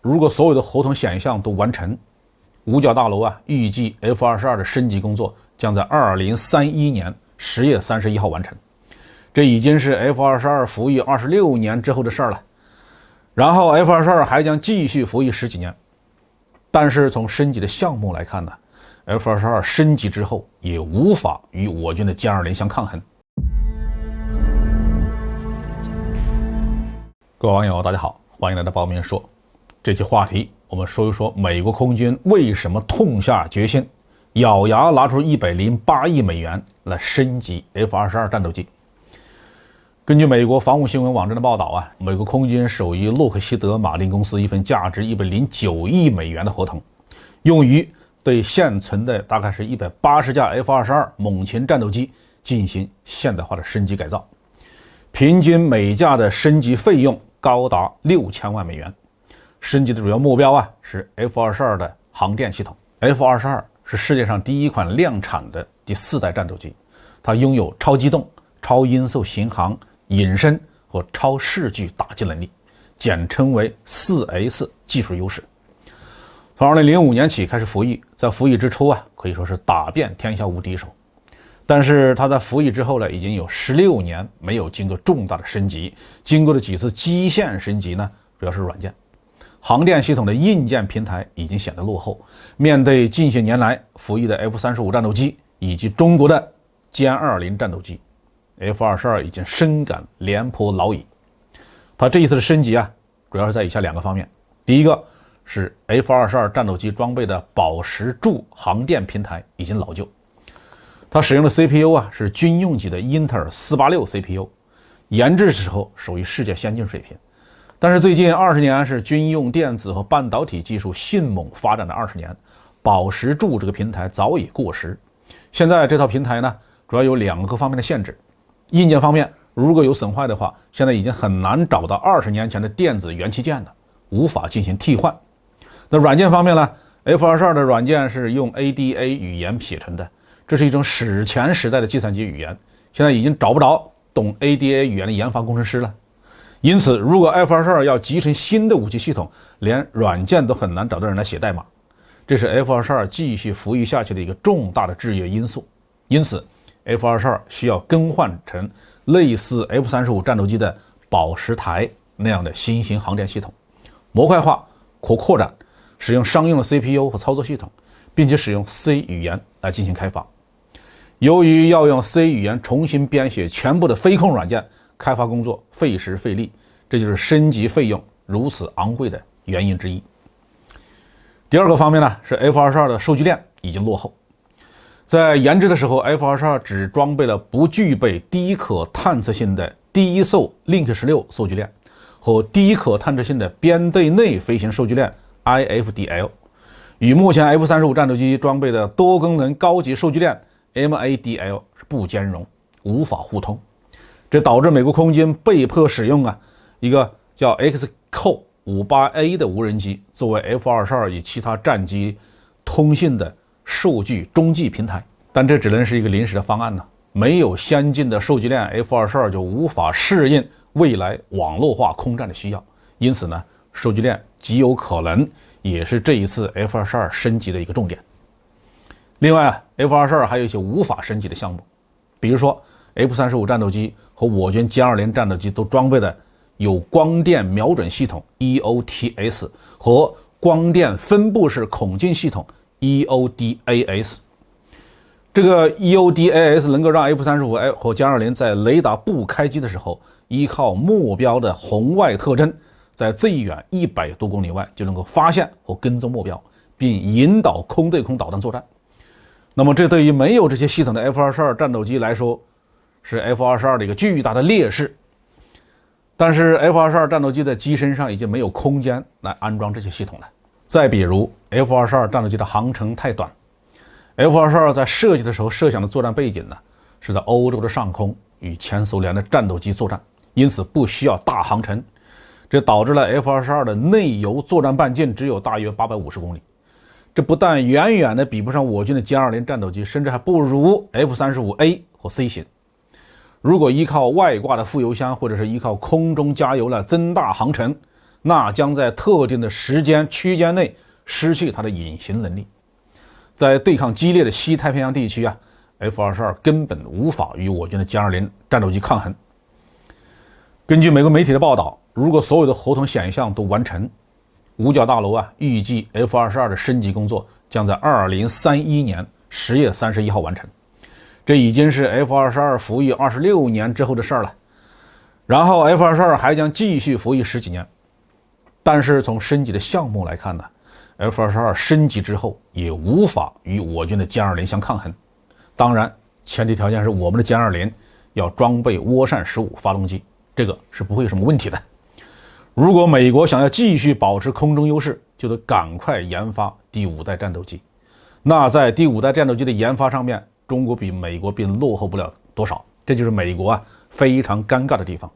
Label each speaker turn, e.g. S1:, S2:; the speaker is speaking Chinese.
S1: 如果所有的合同选项都完成，五角大楼预计 F-22的升级工作将在2031年10月31号完成。这已经是 F-22服役26年之后的事了。然后 F-22还将继续服役10几年。但是从升级的项目来看呢， F-22升级之后也无法与我军的歼20相抗衡。各位网友大家好，欢迎来到包明说。这期话题我们说一说美国空军为什么痛下决心咬牙拿出108亿美元来升级 F-22战斗机。根据美国防务新闻网站的报道美国空军授予洛克希德马丁公司一份价值109亿美元的合同，用于对现存的大概是180架 F-22猛禽战斗机进行现代化的升级改造，平均每架的升级费用高达6000万美元。升级的主要目标是 F-22的航电系统。F-22是世界上第一款量产的第4代战斗机，它拥有超机动、超音速巡航、隐身和超视距打击能力，简称为 4S 技术优势。从2005年起开始服役，在服役之初可以说是打遍天下无敌手。但是他在服役之后已经有16年没有经过重大的升级，经过了几次基线升级呢，主要是软件。航电系统的硬件平台已经显得落后，面对近些年来服役的 F-35战斗机以及中国的歼20战斗机， F-22已经深感廉颇老矣。它这一次的升级主要是在以下2个方面。第一个是 F-22战斗机装备的宝石柱航电平台已经老旧，它使用的 CPU 是军用级的英特尔486 CPU， 研制时候属于世界先进水平。但是最近20年是军用电子和半导体技术迅猛发展的20年，宝石柱这个平台早已过时。现在这套平台呢，主要有2个方面的限制。硬件方面，如果有损坏的话，现在已经很难找到20年前的电子元器件了，无法进行替换。那软件方面呢， F-22的软件是用 ADA 语言写成的，这是一种史前时代的计算机语言，现在已经找不着懂 ADA 语言的研发工程师了。因此如果 F-22要集成新的武器系统，连软件都很难找到人来写代码，这是 F-22继续服役下去的一个重大的制约因素。因此 F-22需要更换成类似 F-35战斗机的宝石台那样的新型航电系统，模块化、可扩展，使用商用的 CPU 和操作系统，并且使用 C 语言来进行开发。由于要用 C 语言重新编写全部的飞控软件，开发工作费时费力，这就是升级费用如此昂贵的原因之一。第二个方面呢，是 F-22的数据链已经落后。在研制的时候， F-22只装备了不具备低可探测性的低速 Link 16数据链和低可探测性的编队内飞行数据链 IFDL， 与目前 F-35战斗机装备的多功能高级数据链 MADL 是不兼容，无法互通。这导致美国空军被迫使用一个叫 XCO58A 的无人机作为 F-22与其他战机通信的数据中继平台，但这只能是一个临时的方案没有先进的数据链， F-22就无法适应未来网络化空战的需要。因此呢，数据链极有可能也是这一次 F-22升级的一个重点。另外F-22还有一些无法升级的项目，比如说 F-35战斗机和我军歼20战斗机都装备的有光电瞄准系统 EOTS 和光电分布式孔径系统 EODAS。 这个 EODAS 能够让 F-35和歼20在雷达不开机的时候，依靠目标的红外特征，在最远100多公里外就能够发现和跟踪目标，并引导空对空导弹作战。那么这对于没有这些系统的 F-22战斗机来说，是 F-22的一个巨大的劣势。但是 F-22战斗机的机身上已经没有空间来安装这些系统了。再比如 F-22战斗机的航程太短， F-22在设计的时候设想的作战背景是在欧洲的上空与前苏联的战斗机作战，因此不需要大航程，这导致了 F-22的内油作战半径只有大约850公里。这不但远远的比不上我军的歼20战斗机，甚至还不如 F-35A 和 C 型。如果依靠外挂的副油箱，或者是依靠空中加油来增大航程，那将在特定的时间区间内失去它的隐形能力。在对抗激烈的西太平洋地区F-22根本无法与我军的歼20战斗机抗衡。根据美国媒体的报道，如果所有的合同选项都完成，五角大楼预计 F-22的升级工作将在2031年10月31号完成。这已经是 F-22服役26年之后的事了。然后 F-22还将继续服役10几年。但是从升级的项目来看呢，F-22升级之后也无法与我军的歼20相抗衡。当然，前提条件是我们的歼20要装备涡扇15发动机，这个是不会有什么问题的。如果美国想要继续保持空中优势，就得赶快研发第5代战斗机。那在第5代战斗机的研发上面，中国比美国并落后不了多少，这就是美国非常尴尬的地方。